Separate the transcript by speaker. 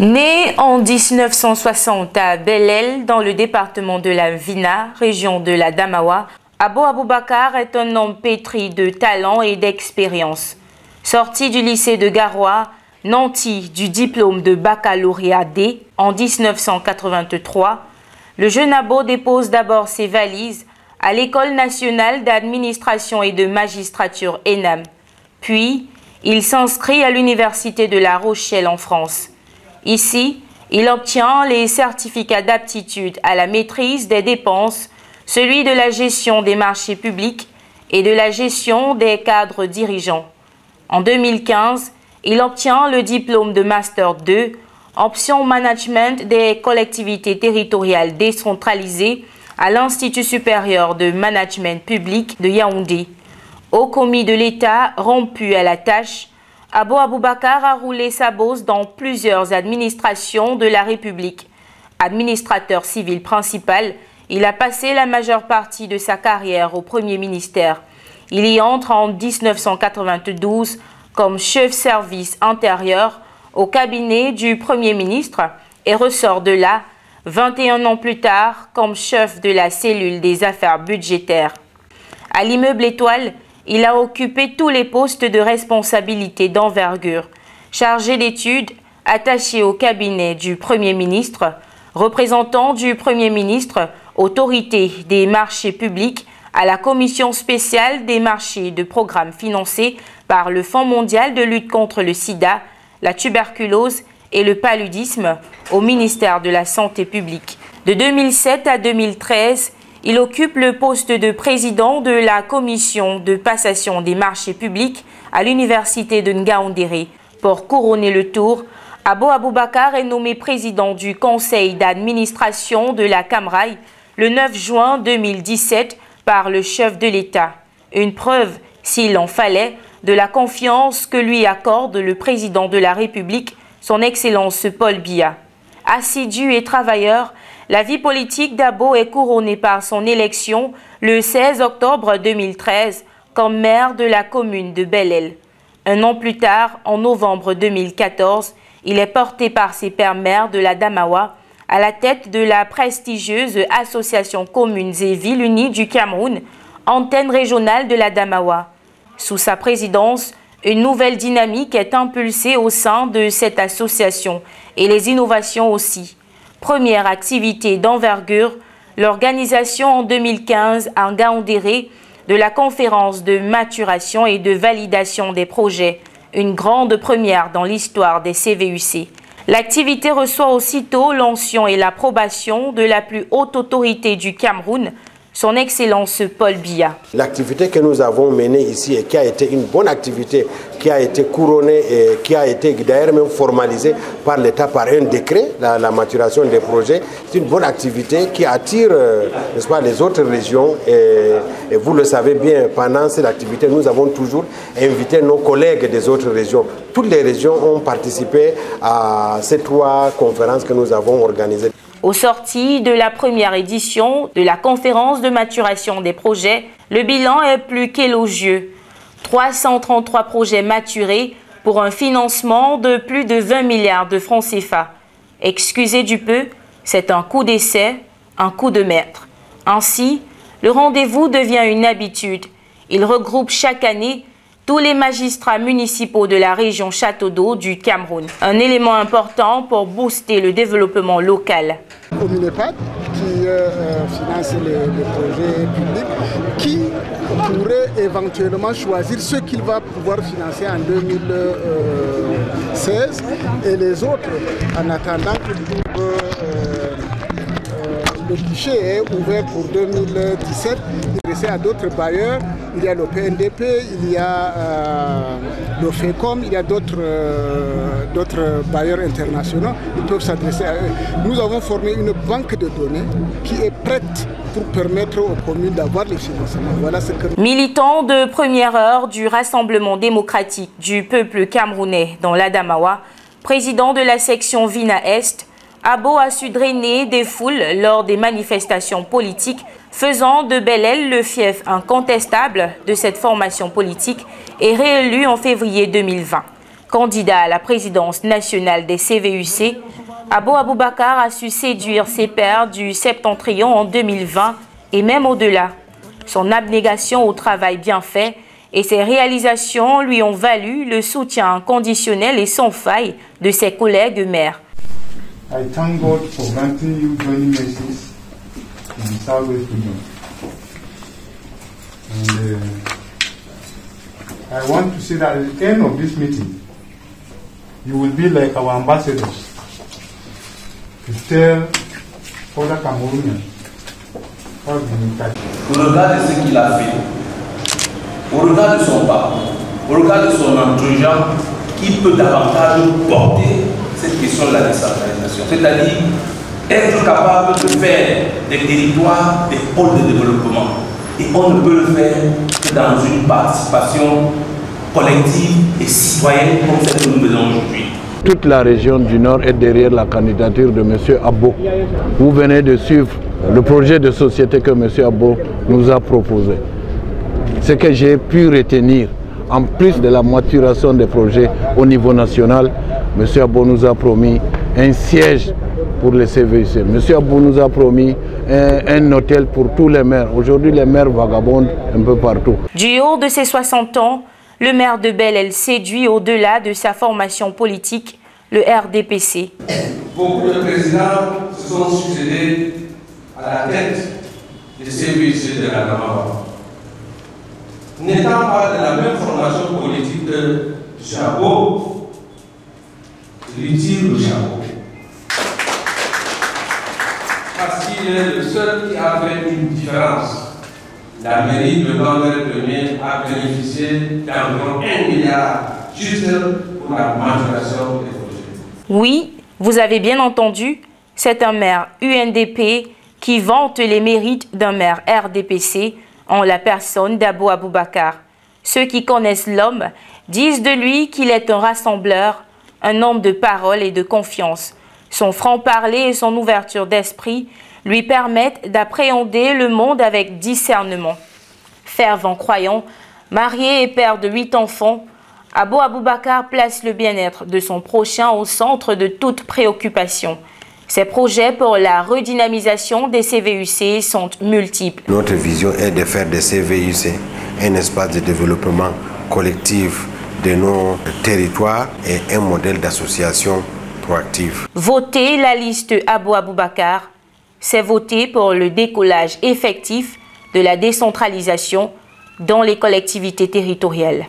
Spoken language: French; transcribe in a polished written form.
Speaker 1: Né en 1960 à Belel, dans le département de la Vina, région de la Damawa, Abo Aboubakar est un homme pétri de talent et d'expérience. Sorti du lycée de Garoua, nanti du diplôme de baccalauréat D en 1983, le jeune Abo dépose d'abord ses valises à l'École nationale d'administration et de magistrature ENAM. Puis, il s'inscrit à l'Université de La Rochelle en France. Ici, il obtient les certificats d'aptitude à la maîtrise des dépenses, celui de la gestion des marchés publics et de la gestion des cadres dirigeants. En 2015, il obtient le diplôme de Master 2, option Management des collectivités territoriales décentralisées à l'Institut supérieur de management public de Yaoundé. Haut commis de l'État rompu à la tâche, Abo Aboubakar a roulé sa bosse dans plusieurs administrations de la République. Administrateur civil principal, il a passé la majeure partie de sa carrière au Premier ministère. Il y entre en 1992 comme chef service intérieur au cabinet du Premier ministre et ressort de là 21 ans plus tard comme chef de la cellule des affaires budgétaires. À l'immeuble Étoile, il a occupé tous les postes de responsabilité d'envergure, chargé d'études, attaché au cabinet du Premier ministre, représentant du Premier ministre, autorité des marchés publics, à la commission spéciale des marchés de programmes financés par le Fonds mondial de lutte contre le sida, la tuberculose et le paludisme au ministère de la Santé publique. De 2007 à 2013, il occupe le poste de président de la commission de passation des marchés publics à l'université de Ngaoundéré. Pour couronner le tour, Abo Aboubakar est nommé président du conseil d'administration de la Camraï le 9 juin 2017 par le chef de l'État. Une preuve, s'il en fallait, de la confiance que lui accorde le président de la République, son Excellence Paul Biya. Assidu et travailleur, la vie politique d'Abo est couronnée par son élection le 16 octobre 2013 comme maire de la commune de Belel. Un an plus tard, en novembre 2014, il est porté par ses pères-mères de la Damawa à la tête de la prestigieuse Association Communes et Villes Unies du Cameroun, antenne régionale de la Damawa. Sous sa présidence, une nouvelle dynamique est impulsée au sein de cette association et les innovations aussi. Première activité d'envergure, l'organisation en 2015 à Ngaoundéré de la conférence de maturation et de validation des projets, une grande première dans l'histoire des CVUC. L'activité reçoit aussitôt l'onction et l'approbation de la plus haute autorité du Cameroun, son Excellence Paul Biya.
Speaker 2: L'activité que nous avons menée ici et qui a été une bonne activité, qui a été couronnée et qui a été d'ailleurs même formalisée par l'État par un décret, la maturation des projets, c'est une bonne activité qui attire n'est-ce pas, les autres régions et vous le savez bien, pendant cette activité, nous avons toujours invité nos collègues des autres régions. Toutes les régions ont participé à ces 3 conférences que nous avons organisées.
Speaker 1: Au sorti de la première édition de la conférence de maturation des projets, le bilan est plus qu'élogieux. 333 projets maturés pour un financement de plus de 20 milliards de francs CFA. Excusez du peu, c'est un coup d'essai, un coup de maître. Ainsi, le rendez-vous devient une habitude. Il regroupe chaque année tous les magistrats municipaux de la région Château d'Eau du Cameroun. Un élément important pour booster le développement local.
Speaker 3: Au MINEPAD, qui finance les projets publics, qui pourrait éventuellement choisir ce qu'il va pouvoir financer en 2016 et les autres, en attendant que le guichet est ouvert pour 2017, il à d'autres bailleurs, il y a le PNDP, il y a le FECOM, il y a d'autres bailleurs internationaux, ils peuvent s'adresser à eux. Nous avons formé une banque de données qui est prête pour permettre aux communes d'avoir les financements. Voilà ce que...
Speaker 1: Militant de première heure du Rassemblement démocratique du peuple camerounais dans l'Adamawa, président de la section Vina-Est, Abo a su drainer des foules lors des manifestations politiques, faisant de Belel le fief incontestable de cette formation politique et réélu en février 2020. Candidat à la présidence nationale des CVUC, Abo Aboubakar a su séduire ses pairs du Septentrion en 2020 et même au-delà. Son abnégation au travail bien fait et ses réalisations lui ont valu le soutien inconditionnel et sans faille de ses collègues maires.
Speaker 4: I thank God for granting you joining messages in the Southwest region. And I want to say that at the end of this meeting, you will be like our ambassadors to tell other Cameroonians how to be touched.
Speaker 5: Au regard de ce qu'il a fait, au regard de son parcours, au regard de son enthousiasme, qui peut davantage porter cette question de la décentralisation, c'est-à-dire être capable de faire des territoires des pôles de développement. Et on ne peut le faire que dans une participation collective et citoyenne comme celle que nous faisons aujourd'hui.
Speaker 6: Toute la région du Nord est derrière la candidature de M. Abo. Vous venez de suivre le projet de société que M. Abo nous a proposé. Ce que j'ai pu retenir, en plus de la maturation des projets au niveau national, M. Abo nous a promis un siège pour les CVC. M. Abo nous a promis un hôtel pour tous les maires. Aujourd'hui, les maires vagabondent un peu partout.
Speaker 1: Du haut de ses 60 ans, le maire de Bel-El séduit au-delà de sa formation politique, le RDPC.
Speaker 7: Beaucoup de présidents se sont succédés à la tête des CVC de la Damawa. N'étant pas de la même formation politique que Abo, lui tire le chapeau. Parce qu'il est le seul qui a fait une différence. La mairie de Bandel-Premier a bénéficié d'environ 1 milliard juste pour la maturation des projets.
Speaker 1: Oui, vous avez bien entendu, c'est un maire UNDP qui vante les mérites d'un maire RDPC en la personne d'Abo Aboubakar. Ceux qui connaissent l'homme disent de lui qu'il est un rassembleur, un homme de parole et de confiance. Son franc-parler et son ouverture d'esprit lui permettent d'appréhender le monde avec discernement. Fervent croyant, marié et père de 8 enfants, Abo Aboubakar place le bien-être de son prochain au centre de toute préoccupation. Ses projets pour la redynamisation des CVUC sont multiples.
Speaker 2: Notre vision est de faire des CVUC un espace de développement collectif de nos territoires et un modèle d'association proactive.
Speaker 1: Voter la liste Abo Aboubakar, c'est voter pour le décollage effectif de la décentralisation dans les collectivités territoriales.